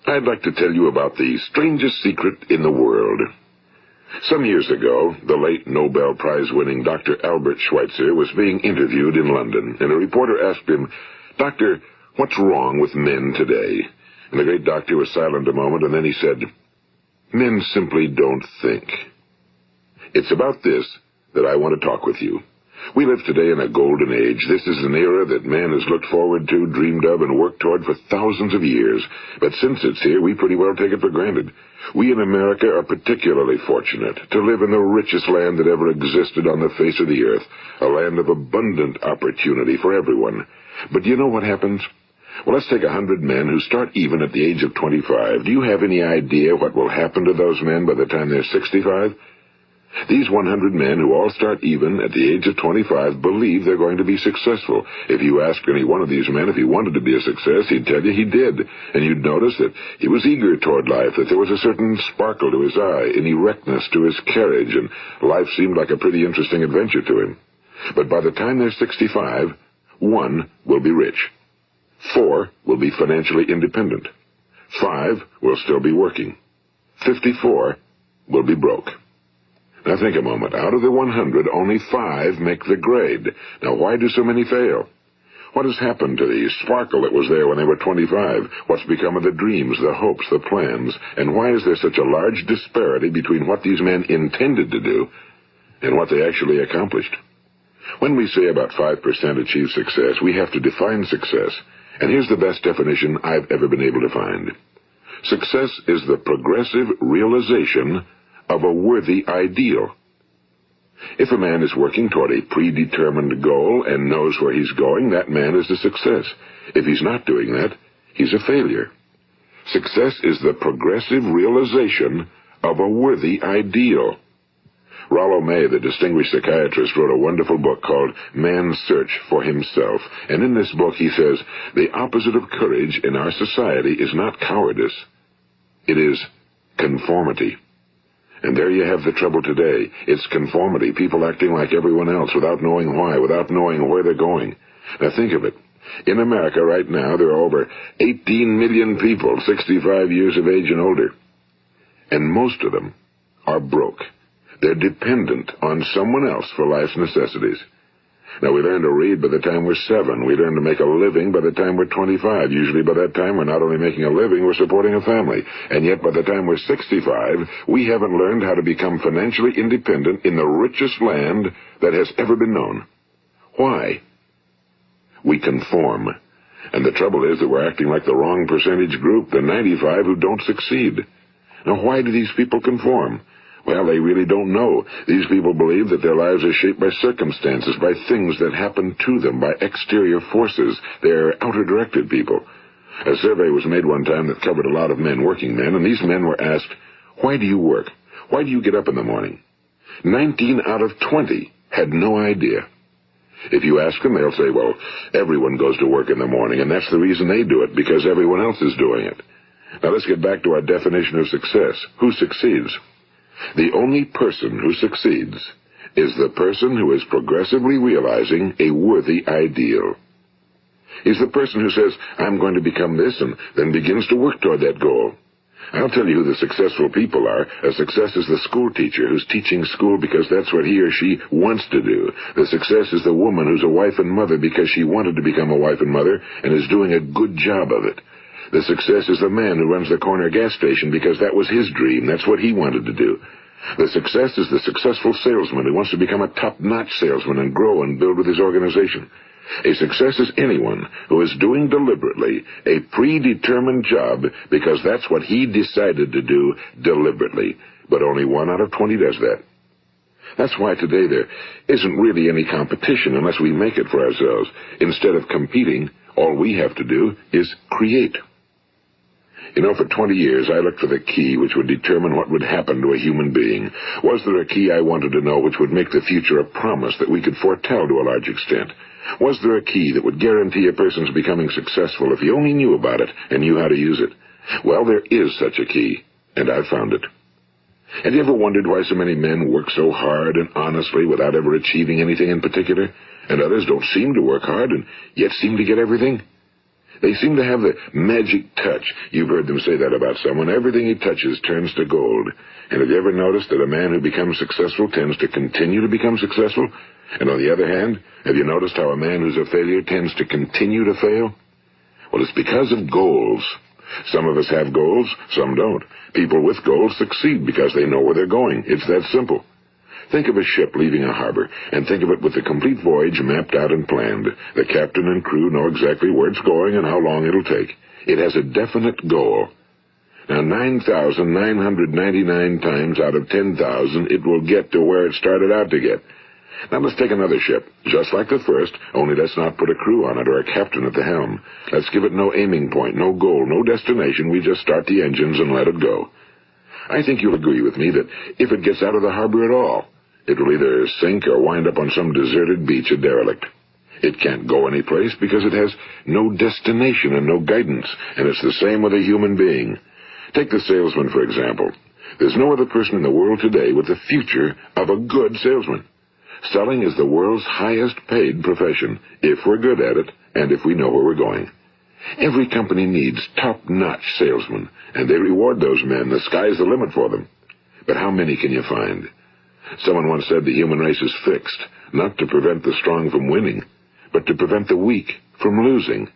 I'd like to tell you about the strangest secret in the world. Some years ago, the late Nobel Prize-winning Dr. Albert Schweitzer was being interviewed in London, and a reporter asked him, "Doctor, what's wrong with men today?" And the great doctor was silent a moment, and then he said, "Men simply don't think." It's about this that I want to talk with you. We live today in a golden age. This is an era that man has looked forward to, dreamed of, and worked toward for thousands of years. But since it's here, we pretty well take it for granted. We in America are particularly fortunate to live in the richest land that ever existed on the face of the earth, a land of abundant opportunity for everyone. But do you know what happens? Well, let's take 100 men who start even at the age of 25. Do you have any idea what will happen to those men by the time they're 65? These 100 men who all start even at the age of 25 believe they're going to be successful. If you asked any one of these men if he wanted to be a success, he'd tell you he did. And you'd notice that he was eager toward life, that there was a certain sparkle to his eye, an erectness to his carriage, and life seemed like a pretty interesting adventure to him. But by the time they're 65, 1 will be rich. 4 will be financially independent. 5 will still be working. 54 will be broke. Now think a moment. Out of the 100, only 5 make the grade. Now why do so many fail? What has happened to the sparkle that was there when they were 25? What's become of the dreams, the hopes, the plans? And why is there such a large disparity between what these men intended to do and what they actually accomplished? When we say about 5% achieve success, we have to define success. And here's the best definition I've ever been able to find. Success is the progressive realization of a worthy ideal. If a man is working toward a predetermined goal and knows where he's going, that man is a success. If he's not doing that, he's a failure. Success is the progressive realization of a worthy ideal. Rollo May, the distinguished psychiatrist, wrote a wonderful book called Man's Search for Himself. And in this book he says, the opposite of courage in our society is not cowardice. It is conformity. And there you have the trouble today. It's conformity, people acting like everyone else without knowing why, without knowing where they're going. Now think of it. In America right now, there are over 18 million people 65 years of age and older. And most of them are broke. They're dependent on someone else for life's necessities. Now, we learn to read by the time we're 7. We learn to make a living by the time we're 25. Usually by that time, we're not only making a living, we're supporting a family. And yet by the time we're 65, we haven't learned how to become financially independent in the richest land that has ever been known. Why? We conform. And the trouble is that we're acting like the wrong percentage group, the 95 who don't succeed. Now, why do these people conform? Well, they really don't know. These people believe that their lives are shaped by circumstances, by things that happen to them, by exterior forces. They're outer-directed people. A survey was made one time that covered a lot of men, working men, and these men were asked, "Why do you work? Why do you get up in the morning?" 19 out of 20 had no idea. If you ask them, they'll say, well, everyone goes to work in the morning, and that's the reason they do it, because everyone else is doing it. Now let's get back to our definition of success. Who succeeds? The only person who succeeds is the person who is progressively realizing a worthy ideal. He's the person who says, I'm going to become this, and then begins to work toward that goal. I'll tell you who the successful people are. A success is the school teacher who's teaching school because that's what he or she wants to do. The success is the woman who's a wife and mother because she wanted to become a wife and mother and is doing a good job of it. The success is the man who runs the corner gas station because that was his dream. That's what he wanted to do. The success is the successful salesman who wants to become a top-notch salesman and grow and build with his organization. A success is anyone who is doing deliberately a predetermined job because that's what he decided to do deliberately. But only 1 out of 20 does that. That's why today there isn't really any competition unless we make it for ourselves. Instead of competing, all we have to do is create. You know, for 20 years, I looked for the key which would determine what would happen to a human being. Was there a key I wanted to know which would make the future a promise that we could foretell to a large extent? Was there a key that would guarantee a person's becoming successful if he only knew about it and knew how to use it? Well, there is such a key, and I've found it. Have you ever wondered why so many men work so hard and honestly without ever achieving anything in particular, and others don't seem to work hard and yet seem to get everything? They seem to have the magic touch. You've heard them say that about someone. Everything he touches turns to gold. And have you ever noticed that a man who becomes successful tends to continue to become successful? And on the other hand, have you noticed how a man who's a failure tends to continue to fail? Well, it's because of goals. Some of us have goals, some don't. People with goals succeed because they know where they're going. It's that simple. Think of a ship leaving a harbor, and think of it with the complete voyage mapped out and planned. The captain and crew know exactly where it's going and how long it'll take. It has a definite goal. Now, 9,999 times out of 10,000, it will get to where it started out to get. Now let's take another ship, just like the first, only let's not put a crew on it or a captain at the helm. Let's give it no aiming point, no goal, no destination. We just start the engines and let it go. I think you'll agree with me that if it gets out of the harbor at all, it will either sink or wind up on some deserted beach, a derelict. It can't go anyplace because it has no destination and no guidance, and it's the same with a human being. Take the salesman, for example. There's no other person in the world today with the future of a good salesman. Selling is the world's highest paid profession, if we're good at it and if we know where we're going. Every company needs top-notch salesmen, and they reward those men. The sky's the limit for them. But how many can you find? Someone once said the human race is fixed, not to prevent the strong from winning, but to prevent the weak from losing.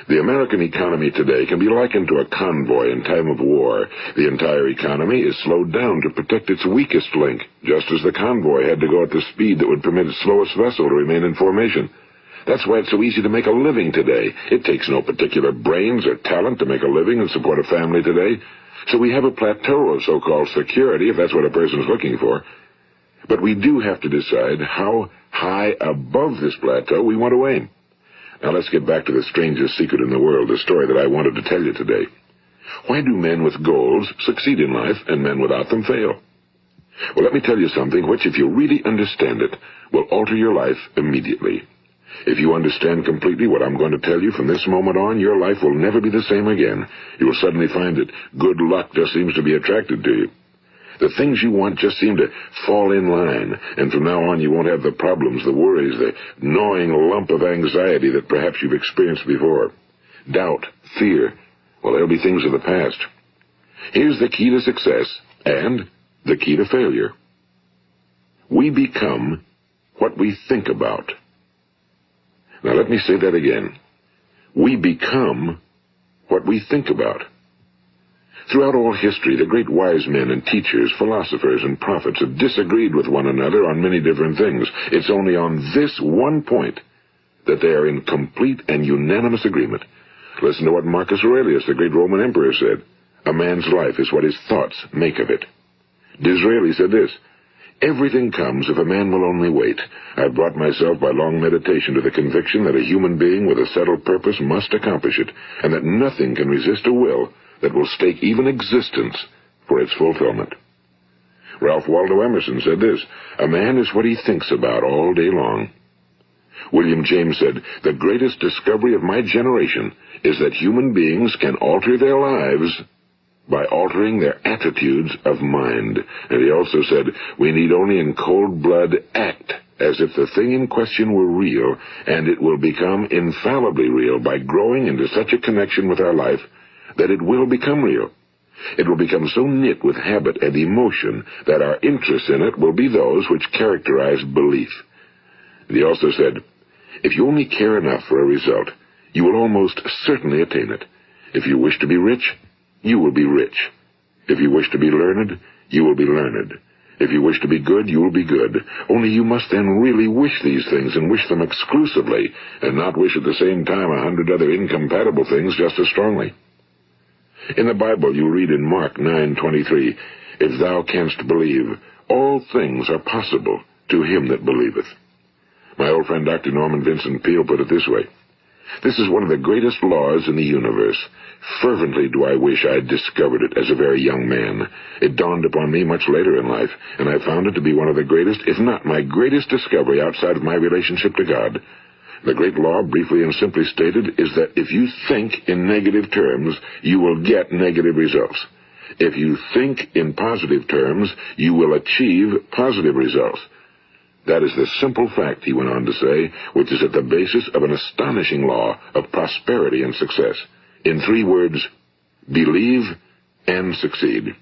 The American economy today can be likened to a convoy in time of war. The entire economy is slowed down to protect its weakest link, just as the convoy had to go at the speed that would permit its slowest vessel to remain in formation. That's why it's so easy to make a living today. It takes no particular brains or talent to make a living and support a family today. So we have a plateau of so-called security, if that's what a person's looking for. But we do have to decide how high above this plateau we want to aim. Now let's get back to the strangest secret in the world, the story that I wanted to tell you today. Why do men with goals succeed in life and men without them fail? Well, let me tell you something which, if you really understand it, will alter your life immediately. If you understand completely what I'm going to tell you from this moment on, your life will never be the same again. You will suddenly find that good luck just seems to be attracted to you. The things you want just seem to fall in line, and from now on you won't have the problems, the worries, the gnawing lump of anxiety that perhaps you've experienced before. Doubt, fear, well, they'll be things of the past. Here's the key to success and the key to failure. We become what we think about. Now let me say that again. We become what we think about. Throughout all history, the great wise men and teachers, philosophers and prophets have disagreed with one another on many different things. It's only on this one point that they are in complete and unanimous agreement. Listen to what Marcus Aurelius, the great Roman emperor, said. A man's life is what his thoughts make of it. Disraeli said this, everything comes if a man will only wait. I've brought myself by long meditation to the conviction that a human being with a settled purpose must accomplish it, and that nothing can resist a will that will stake even existence for its fulfillment. Ralph Waldo Emerson said this, a man is what he thinks about all day long. William James said, the greatest discovery of my generation is that human beings can alter their lives by altering their attitudes of mind. And he also said, we need only in cold blood act as if the thing in question were real, and it will become infallibly real by growing into such a connection with our life that it will become real. It will become so knit with habit and emotion that our interest in it will be those which characterize belief. And he also said, if you only care enough for a result, you will almost certainly attain it. If you wish to be rich, you will be rich. If you wish to be learned, you will be learned. If you wish to be good, you will be good. Only you must then really wish these things and wish them exclusively, and not wish at the same time 100 other incompatible things just as strongly. In the Bible, you read in Mark 9:23, if thou canst believe, all things are possible to him that believeth. My old friend Dr. Norman Vincent Peale put it this way, this is one of the greatest laws in the universe. Fervently do I wish I had discovered it as a very young man. It dawned upon me much later in life, and I found it to be one of the greatest, if not my greatest discovery outside of my relationship to God. The great law, briefly and simply stated, is that if you think in negative terms, you will get negative results. If you think in positive terms, you will achieve positive results. That is the simple fact, he went on to say, which is at the basis of an astonishing law of prosperity and success. In 3 words, believe and succeed.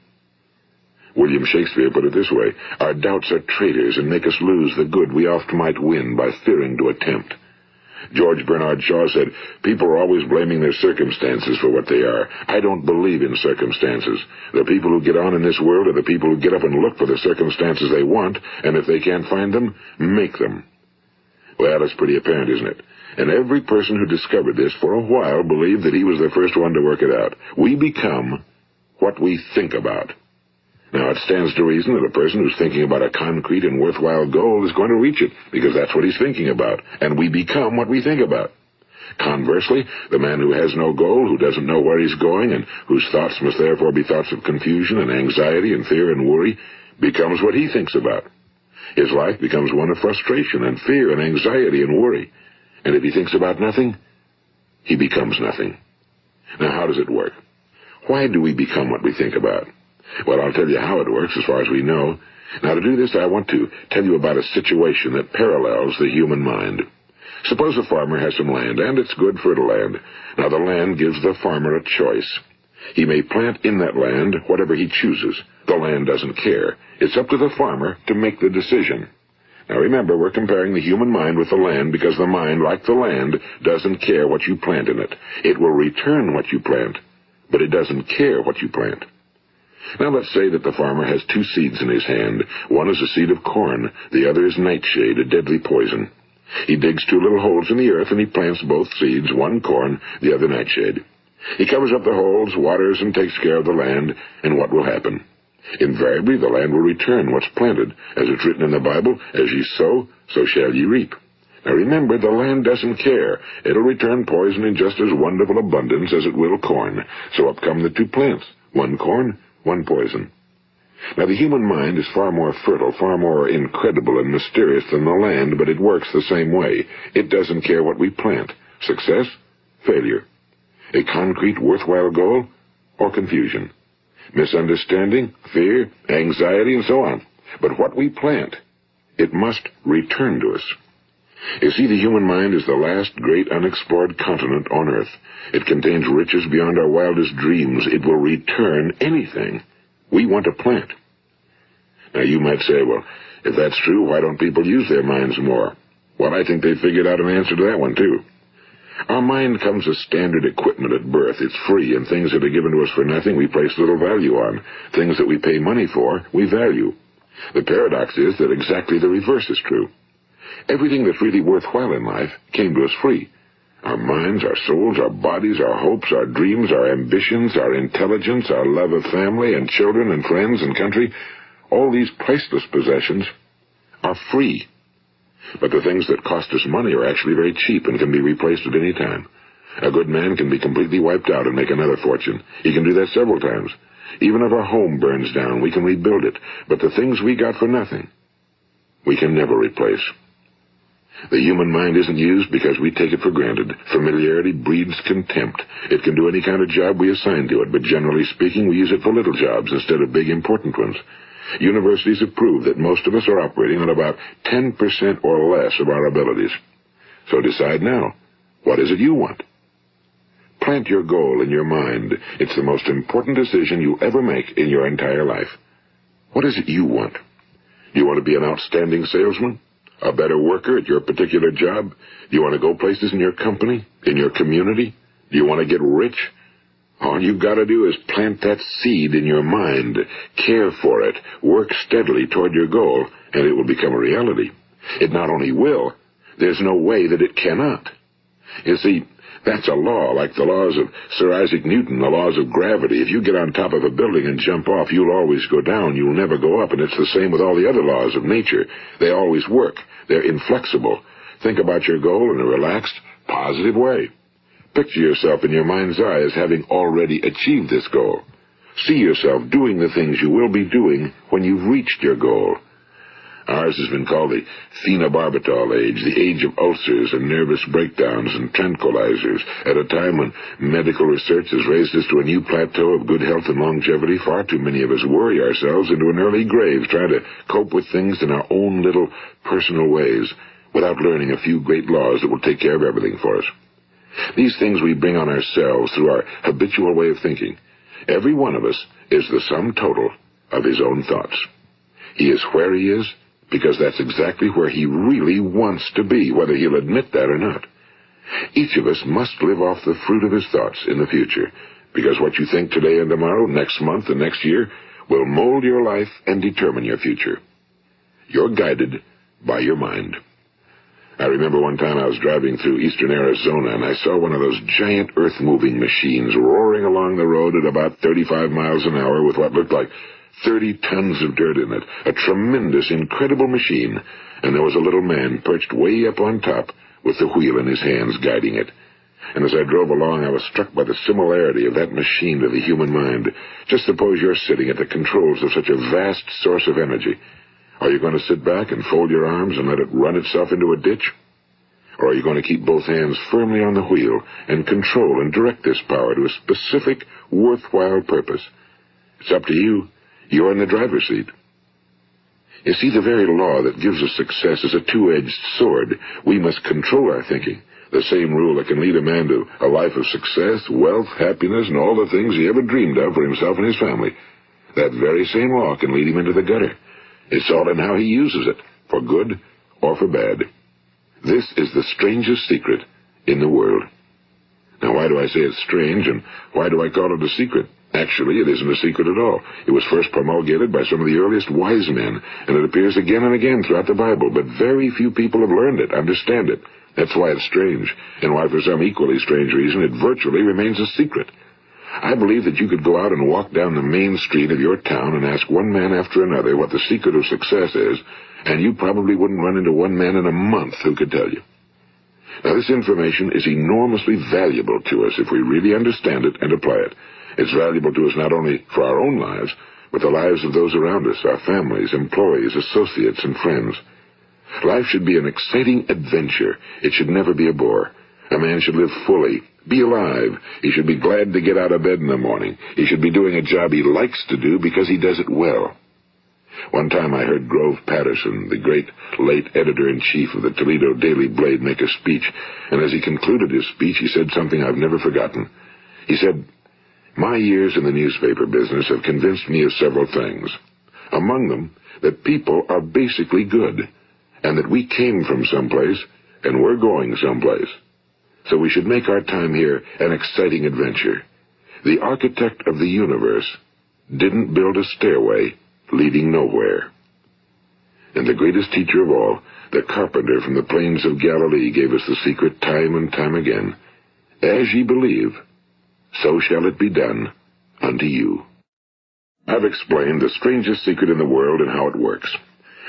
William Shakespeare put it this way: our doubts are traitors and make us lose the good we oft might win by fearing to attempt. George Bernard Shaw said, people are always blaming their circumstances for what they are. I don't believe in circumstances. The people who get on in this world are the people who get up and look for the circumstances they want, and if they can't find them, make them. Well, it's pretty apparent, isn't it? And every person who discovered this for a while believed that he was the first one to work it out. We become what we think about. Now, it stands to reason that a person who's thinking about a concrete and worthwhile goal is going to reach it, because that's what he's thinking about, and we become what we think about. Conversely, the man who has no goal, who doesn't know where he's going, and whose thoughts must therefore be thoughts of confusion and anxiety and fear and worry, becomes what he thinks about. His life becomes one of frustration and fear and anxiety and worry. And if he thinks about nothing, he becomes nothing. Now, how does it work? Why do we become what we think about? Well, I'll tell you how it works as far as we know. Now, to do this, I want to tell you about a situation that parallels the human mind. Suppose a farmer has some land, and it's good fertile land. Now, the land gives the farmer a choice. He may plant in that land whatever he chooses. The land doesn't care. It's up to the farmer to make the decision. Now, remember, we're comparing the human mind with the land because the mind, like the land, doesn't care what you plant in it. It will return what you plant, but it doesn't care what you plant. Now, let's say that the farmer has 2 seeds in his hand. One is a seed of corn. The other is nightshade, a deadly poison. He digs 2 little holes in the earth, and he plants both seeds, one corn, the other nightshade. He covers up the holes, waters, and takes care of the land, and what will happen? Invariably, the land will return what's planted. As it's written in the Bible, as ye sow, so shall ye reap. Now remember, the land doesn't care. It'll return poison in just as wonderful abundance as it will corn. So up come the 2 plants, one corn, one poison. Now, the human mind is far more fertile, far more incredible and mysterious than the land, but it works the same way. It doesn't care what we plant. Success, failure. A concrete, worthwhile goal, or confusion. Misunderstanding, fear, anxiety, and so on. But what we plant, it must return to us. You see, the human mind is the last great unexplored continent on Earth. It contains riches beyond our wildest dreams. It will return anything we want to plant. Now, you might say, well, if that's true, why don't people use their minds more? Well, I think they figured out an answer to that one, too. Our mind comes as standard equipment at birth. It's free, and things that are given to us for nothing we place little value on. Things that we pay money for, we value. The paradox is that exactly the reverse is true. Everything that's really worthwhile in life came to us free. Our minds, our souls, our bodies, our hopes, our dreams, our ambitions, our intelligence, our love of family and children and friends and country, all these priceless possessions are free. But the things that cost us money are actually very cheap and can be replaced at any time. A good man can be completely wiped out and make another fortune. He can do that several times. Even if our home burns down, we can rebuild it. But the things we got for nothing, we can never replace. The human mind isn't used because we take it for granted. Familiarity breeds contempt. It can do any kind of job we assign to it, but generally speaking, we use it for little jobs instead of big, important ones. Universities have proved that most of us are operating on about 10% or less of our abilities. So decide now, what is it you want? Plant your goal in your mind. It's the most important decision you'll ever make in your entire life. What is it you want? Do you want to be an outstanding salesman? A better worker at your particular job? Do you want to go places in your company, in your community? Do you want to get rich? All you've got to do is plant that seed in your mind, care for it, work steadily toward your goal, and it will become a reality. It not only will, there's no way that it cannot. You see, that's a law, like the laws of Sir Isaac Newton, the laws of gravity. If you get on top of a building and jump off, you'll always go down. You'll never go up, and it's the same with all the other laws of nature. They always work. They're inflexible. Think about your goal in a relaxed, positive way. Picture yourself in your mind's eye as having already achieved this goal. See yourself doing the things you will be doing when you've reached your goal. Ours has been called the phenobarbital age, the age of ulcers and nervous breakdowns and tranquilizers. At a time when medical research has raised us to a new plateau of good health and longevity, far too many of us worry ourselves into an early grave trying to cope with things in our own little personal ways without learning a few great laws that will take care of everything for us. These things we bring on ourselves through our habitual way of thinking. Every one of us is the sum total of his own thoughts. He is where he is because that's exactly where he really wants to be, whether he'll admit that or not. Each of us must live off the fruit of his thoughts in the future, because what you think today and tomorrow, next month and next year, will mold your life and determine your future. You're guided by your mind. I remember one time I was driving through eastern Arizona, and I saw one of those giant earth-moving machines roaring along the road at about 35 miles an hour with what looked like 30 tons of dirt in it. A tremendous, incredible machine, and there was a little man perched way up on top with the wheel in his hands guiding it. And as I drove along, I was struck by the similarity of that machine to the human mind. Just suppose you're sitting at the controls of such a vast source of energy. Are you going to sit back and fold your arms and let it run itself into a ditch? Or are you going to keep both hands firmly on the wheel and control and direct this power to a specific, worthwhile purpose? It's up to you. You're in the driver's seat. You see, the very law that gives us success is a two-edged sword. We must control our thinking. The same rule that can lead a man to a life of success, wealth, happiness, and all the things he ever dreamed of for himself and his family. That very same law can lead him into the gutter. It's all in how he uses it, for good or for bad. This is the strangest secret in the world. Now, why do I say it's strange, and why do I call it a secret? Actually, it isn't a secret at all. It was first promulgated by some of the earliest wise men, and it appears again and again throughout the Bible, but very few people have learned it, understand it. That's why it's strange, and why for some equally strange reason it virtually remains a secret. I believe that you could go out and walk down the main street of your town and ask one man after another what the secret of success is, and you probably wouldn't run into one man in a month who could tell you. Now, this information is enormously valuable to us if we really understand it and apply it. It's valuable to us not only for our own lives, but the lives of those around us, our families, employees, associates, and friends. Life should be an exciting adventure. It should never be a bore. A man should live fully, be alive. He should be glad to get out of bed in the morning. He should be doing a job he likes to do because he does it well. One time I heard Grove Patterson, the great late editor-in-chief of the Toledo Daily Blade, make a speech, and as he concluded his speech, he said something I've never forgotten. He said, "My years in the newspaper business have convinced me of several things. Among them, that people are basically good, and that we came from someplace, and we're going someplace. So we should make our time here an exciting adventure. The architect of the universe didn't build a stairway leading nowhere." And the greatest teacher of all, the carpenter from the plains of Galilee, gave us the secret time and time again. As ye believe, so shall it be done unto you. I've explained the strangest secret in the world and how it works.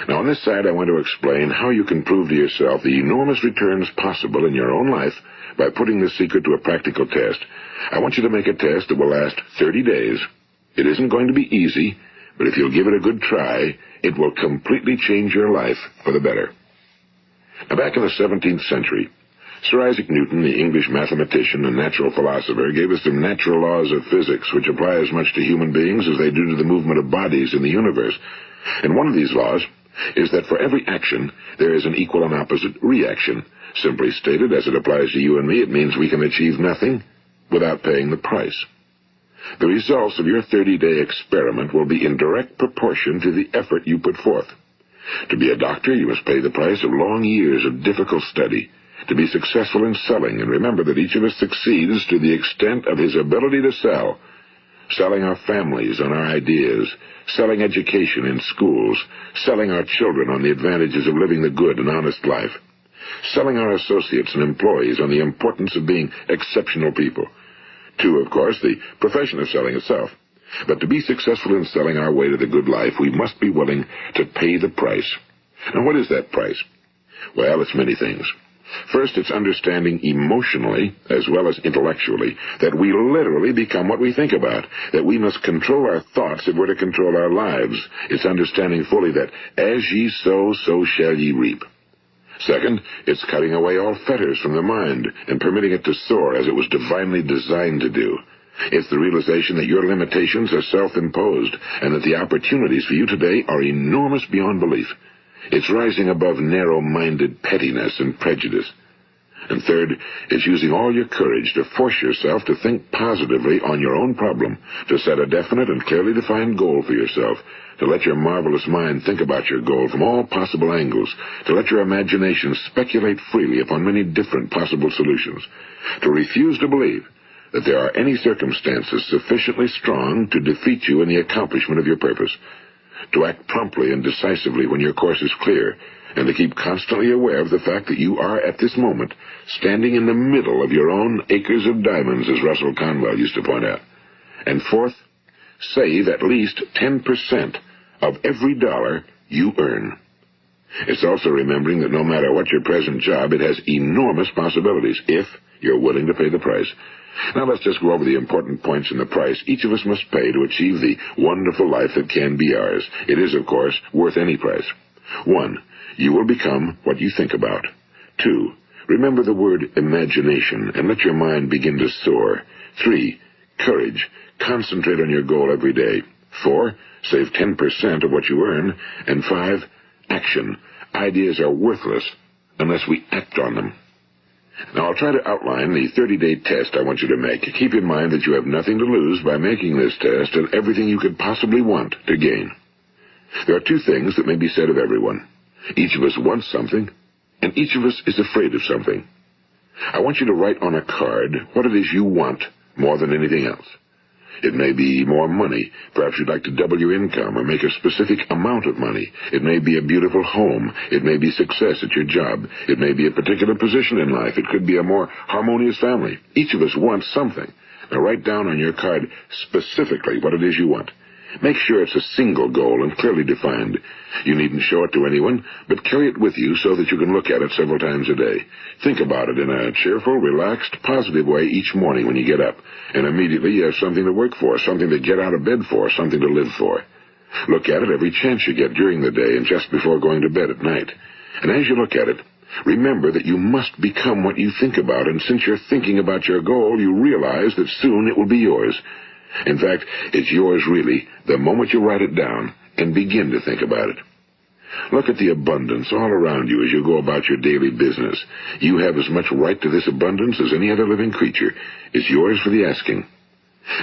Now, on this side, I want to explain how you can prove to yourself the enormous returns possible in your own life by putting this secret to a practical test. I want you to make a test that will last 30 days. It isn't going to be easy, but if you'll give it a good try, it will completely change your life for the better. Now, back in the 17th century, Sir Isaac Newton, the English mathematician and natural philosopher, gave us some natural laws of physics which apply as much to human beings as they do to the movement of bodies in the universe. And one of these laws is that for every action, there is an equal and opposite reaction. Simply stated, as it applies to you and me, it means we can achieve nothing without paying the price. The results of your 30-day experiment will be in direct proportion to the effort you put forth. To be a doctor, you must pay the price of long years of difficult study. To be successful in selling, and remember that each of us succeeds to the extent of his ability to sell. Selling our families on our ideas, selling education in schools, selling our children on the advantages of living the good and honest life, selling our associates and employees on the importance of being exceptional people. To, of course, the profession of selling itself. But to be successful in selling our way to the good life, we must be willing to pay the price. And what is that price? Well, it's many things. First, it's understanding emotionally, as well as intellectually, that we literally become what we think about, that we must control our thoughts if we're to control our lives. It's understanding fully that as ye sow, so shall ye reap. Second, it's cutting away all fetters from the mind and permitting it to soar as it was divinely designed to do. It's the realization that your limitations are self-imposed and that the opportunities for you today are enormous beyond belief. It's rising above narrow-minded pettiness and prejudice. And third, it's using all your courage to force yourself to think positively on your own problem, to set a definite and clearly defined goal for yourself, to let your marvelous mind think about your goal from all possible angles, to let your imagination speculate freely upon many different possible solutions, to refuse to believe that there are any circumstances sufficiently strong to defeat you in the accomplishment of your purpose, to act promptly and decisively when your course is clear, and to keep constantly aware of the fact that you are, at this moment, standing in the middle of your own acres of diamonds, as Russell Conwell used to point out. And fourth, save at least 10% of every dollar you earn. It's also remembering that no matter what your present job, it has enormous possibilities, if you're willing to pay the price. Now let's just go over the important points in the price each of us must pay to achieve the wonderful life that can be ours. It is, of course, worth any price. 1. You will become what you think about. 2. Remember the word imagination and let your mind begin to soar. 3. Courage. Concentrate on your goal every day. 4. Save 10% of what you earn. And 5. Action. Ideas are worthless unless we act on them. Now, I'll try to outline the 30-day test I want you to make. Keep in mind that you have nothing to lose by making this test and everything you could possibly want to gain. There are two things that may be said of everyone. Each of us wants something, and each of us is afraid of something. I want you to write on a card what it is you want more than anything else. It may be more money. Perhaps you'd like to double your income or make a specific amount of money. It may be a beautiful home. It may be success at your job. It may be a particular position in life. It could be a more harmonious family. Each of us wants something. Now write down on your card specifically what it is you want. Make sure it's a single goal and clearly defined. You needn't show it to anyone, but carry it with you so that you can look at it several times a day. Think about it in a cheerful, relaxed, positive way each morning when you get up, and immediately you have something to work for, something to get out of bed for, something to live for. Look at it every chance you get during the day and just before going to bed at night. And as you look at it, remember that you must become what you think about, and since you're thinking about your goal, you realize that soon it will be yours. In fact, it's yours really the moment you write it down and begin to think about it. Look at the abundance all around you as you go about your daily business. You have as much right to this abundance as any other living creature. It's yours for the asking.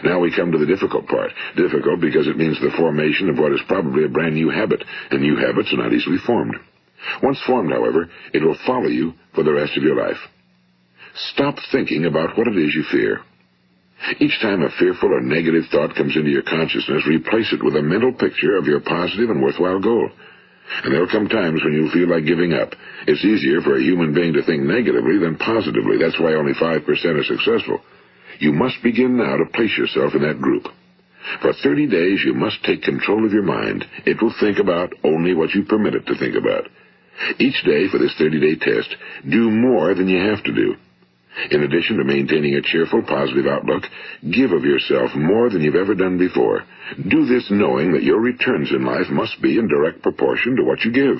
Now we come to the difficult part. Difficult because it means the formation of what is probably a brand new habit, and new habits are not easily formed. Once formed, however, it will follow you for the rest of your life. Stop thinking about what it is you fear. Each time a fearful or negative thought comes into your consciousness, replace it with a mental picture of your positive and worthwhile goal. And there'll come times when you'll feel like giving up. It's easier for a human being to think negatively than positively. That's why only 5% are successful. You must begin now to place yourself in that group. For 30 days, you must take control of your mind. It will think about only what you permit it to think about. Each day for this 30-day test, do more than you have to do. In addition to maintaining a cheerful, positive outlook, give of yourself more than you've ever done before. Do this knowing that your returns in life must be in direct proportion to what you give.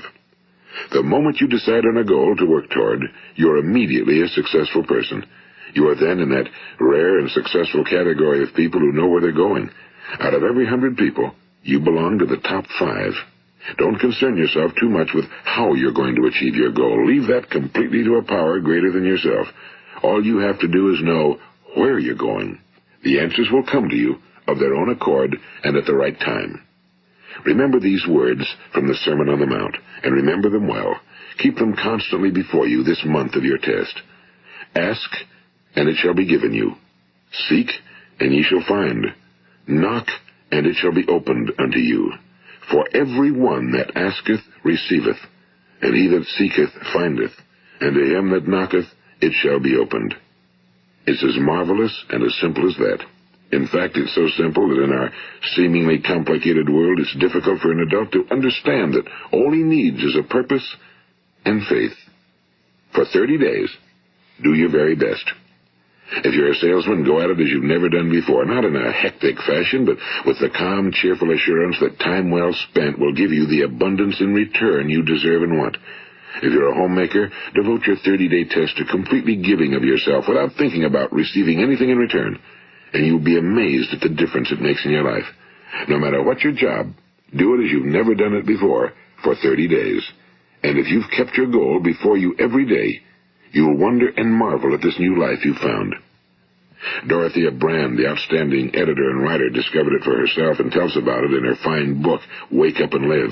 The moment you decide on a goal to work toward, you're immediately a successful person. You are then in that rare and successful category of people who know where they're going. Out of every 100 people, you belong to the top 5. Don't concern yourself too much with how you're going to achieve your goal. Leave that completely to a power greater than yourself. All you have to do is know where you're going. The answers will come to you of their own accord and at the right time. Remember these words from the Sermon on the Mount, and remember them well. Keep them constantly before you this month of your test. Ask, and it shall be given you. Seek, and ye shall find. Knock, and it shall be opened unto you. For every one that asketh receiveth, and he that seeketh findeth, and to him that knocketh it shall be opened. It's as marvelous and as simple as that. In fact, it's so simple that in our seemingly complicated world, it's difficult for an adult to understand that all he needs is a purpose and faith. For 30 days, do your very best. If you're a salesman, go at it as you've never done before, not in a hectic fashion, but with the calm, cheerful assurance that time well spent will give you the abundance in return you deserve and want. If you're a homemaker, devote your 30-day test to completely giving of yourself without thinking about receiving anything in return, and you'll be amazed at the difference it makes in your life. No matter what your job, do it as you've never done it before for 30 days. And if you've kept your goal before you every day, you'll wonder and marvel at this new life you've found. Dorothea Brand, the outstanding editor and writer, discovered it for herself and tells about it in her fine book, Wake Up and Live.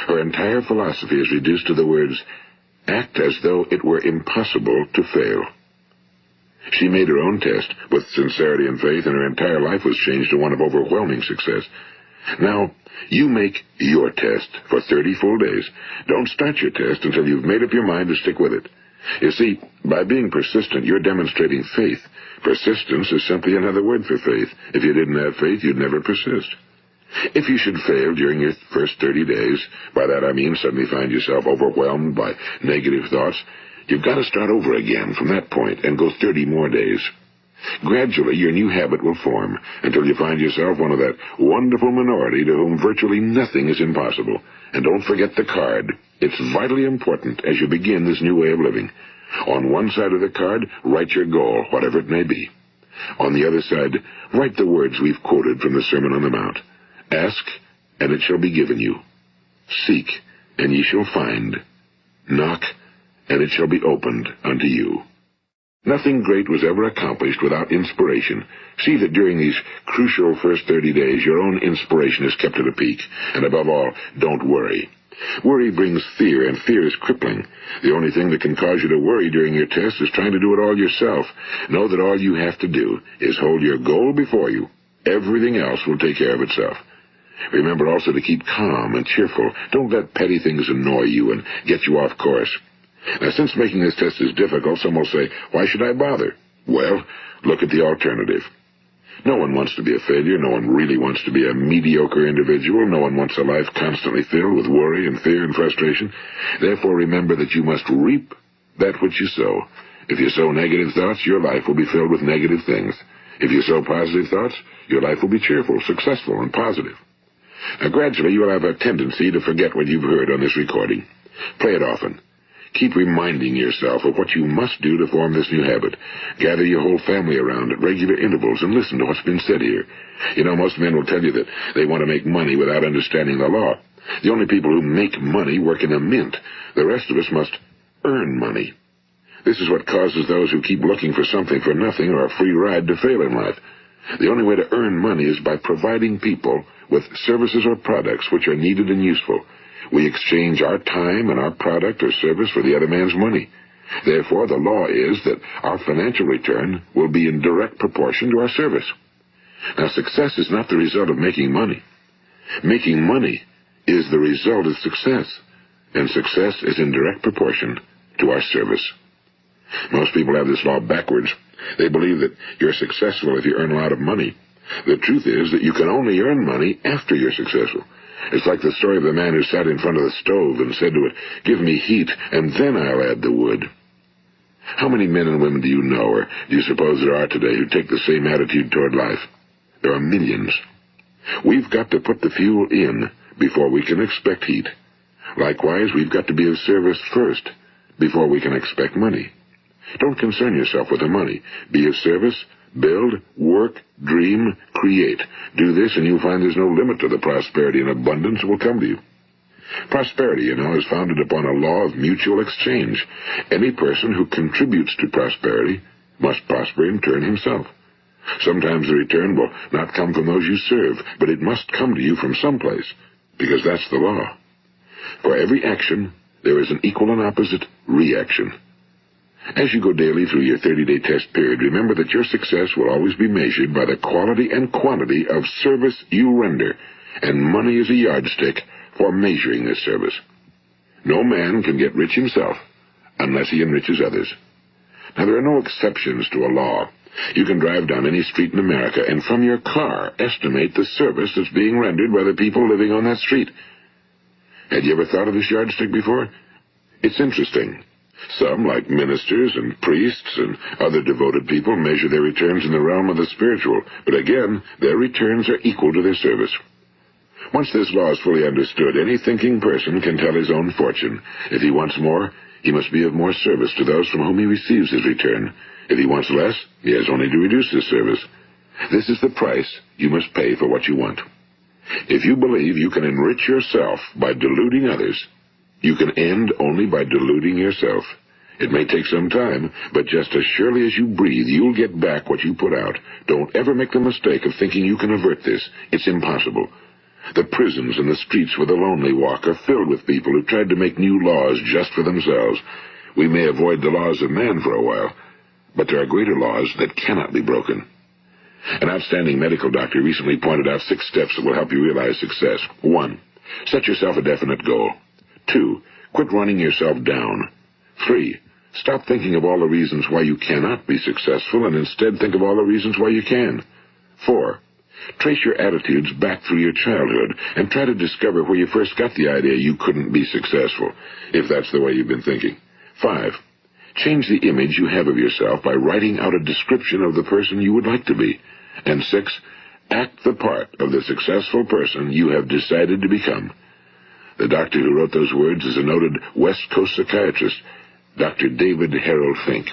Her entire philosophy is reduced to the words, act as though it were impossible to fail. She made her own test with sincerity and faith, and her entire life was changed to one of overwhelming success. Now, you make your test for 30 full days. Don't start your test until you've made up your mind to stick with it. You see, by being persistent, you're demonstrating faith. Persistence is simply another word for faith. If you didn't have faith, you'd never persist. If you should fail during your first 30 days, by that I mean suddenly find yourself overwhelmed by negative thoughts, you've got to start over again from that point and go 30 more days. Gradually, your new habit will form until you find yourself one of that wonderful minority to whom virtually nothing is impossible. And don't forget the card. It's vitally important as you begin this new way of living. On one side of the card, write your goal, whatever it may be. On the other side, write the words we've quoted from the Sermon on the Mount. Ask, and it shall be given you. Seek, and ye shall find. Knock, and it shall be opened unto you. Nothing great was ever accomplished without inspiration. See that during these crucial first 30 days, your own inspiration is kept at a peak. And above all, don't worry. Worry brings fear, and fear is crippling. The only thing that can cause you to worry during your test is trying to do it all yourself. Know that all you have to do is hold your goal before you. Everything else will take care of itself. Remember also to keep calm and cheerful. Don't let petty things annoy you and get you off course. Now, since making this test is difficult, some will say, why should I bother? Well, look at the alternative. No one wants to be a failure. No one really wants to be a mediocre individual. No one wants a life constantly filled with worry and fear and frustration. Therefore, remember that you must reap that which you sow. If you sow negative thoughts, your life will be filled with negative things. If you sow positive thoughts, your life will be cheerful, successful, and positive. Now, gradually, you will have a tendency to forget what you've heard on this recording. Play it often. Keep reminding yourself of what you must do to form this new habit. Gather your whole family around at regular intervals and listen to what's been said here. You know, most men will tell you that they want to make money without understanding the law. The only people who make money work in a mint. The rest of us must earn money. This is what causes those who keep looking for something for nothing or a free ride to fail in life. The only way to earn money is by providing people with services or products which are needed and useful. We exchange our time and our product or service for the other man's money. Therefore, the law is that our financial return will be in direct proportion to our service. Now, success is not the result of making money. Making money is the result of success, and success is in direct proportion to our service. Most people have this law backwards. They believe that you're successful if you earn a lot of money. The truth is that you can only earn money after you're successful. It's like the story of the man who sat in front of the stove and said to it, give me heat, and then I'll add the wood. How many men and women do you know, or do you suppose there are today, who take the same attitude toward life? There are millions. We've got to put the fuel in before we can expect heat. Likewise, we've got to be of service first before we can expect money. Don't concern yourself with the money. Be of service, build, work, dream, create. Do this, and you'll find there's no limit to the prosperity and abundance that will come to you. Prosperity, you know, is founded upon a law of mutual exchange. Any person who contributes to prosperity must prosper in turn himself. Sometimes the return will not come from those you serve, but it must come to you from someplace, because that's the law. For every action, there is an equal and opposite reaction. As you go daily through your 30-day test period, remember that your success will always be measured by the quality and quantity of service you render, and money is a yardstick for measuring this service. No man can get rich himself unless he enriches others. Now, there are no exceptions to a law. You can drive down any street in America and from your car estimate the service that's being rendered by the people living on that street. Had you ever thought of this yardstick before? It's interesting. Some, like ministers and priests and other devoted people, measure their returns in the realm of the spiritual, but again, their returns are equal to their service. Once this law is fully understood, any thinking person can tell his own fortune. If he wants more, he must be of more service to those from whom he receives his return. If he wants less, he has only to reduce his service. This is the price you must pay for what you want. If you believe you can enrich yourself by deluding others, you can end only by deluding yourself. It may take some time, but just as surely as you breathe, you'll get back what you put out. Don't ever make the mistake of thinking you can avert this. It's impossible. The prisons and the streets where the lonely walk are filled with people who tried to make new laws just for themselves. We may avoid the laws of man for a while, but there are greater laws that cannot be broken. An outstanding medical doctor recently pointed out 6 steps that will help you realize success. 1. Set yourself a definite goal. 2. Quit running yourself down. 3. Stop thinking of all the reasons why you cannot be successful and instead think of all the reasons why you can. 4. Trace your attitudes back through your childhood and try to discover where you first got the idea you couldn't be successful, if that's the way you've been thinking. 5. Change the image you have of yourself by writing out a description of the person you would like to be. And 6. Act the part of the successful person you have decided to become. The doctor who wrote those words is a noted West Coast psychiatrist, Dr. David Harold Fink.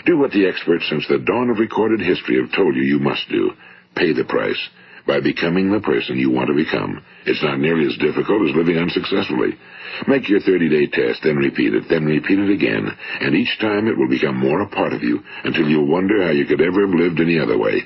Do what the experts since the dawn of recorded history have told you you must do. Pay the price by becoming the person you want to become. It's not nearly as difficult as living unsuccessfully. Make your 30-day test, then repeat it again, and each time it will become more a part of you until you'll wonder how you could ever have lived any other way.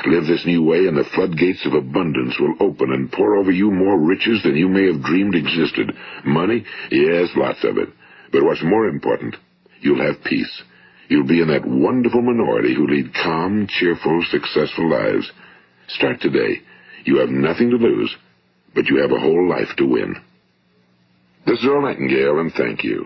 Live this new way and the floodgates of abundance will open and pour over you more riches than you may have dreamed existed. Money? Yes, lots of it. But what's more important, you'll have peace. You'll be in that wonderful minority who lead calm, cheerful, successful lives. Start today. You have nothing to lose, but you have a whole life to win. This is Earl Nightingale, and thank you.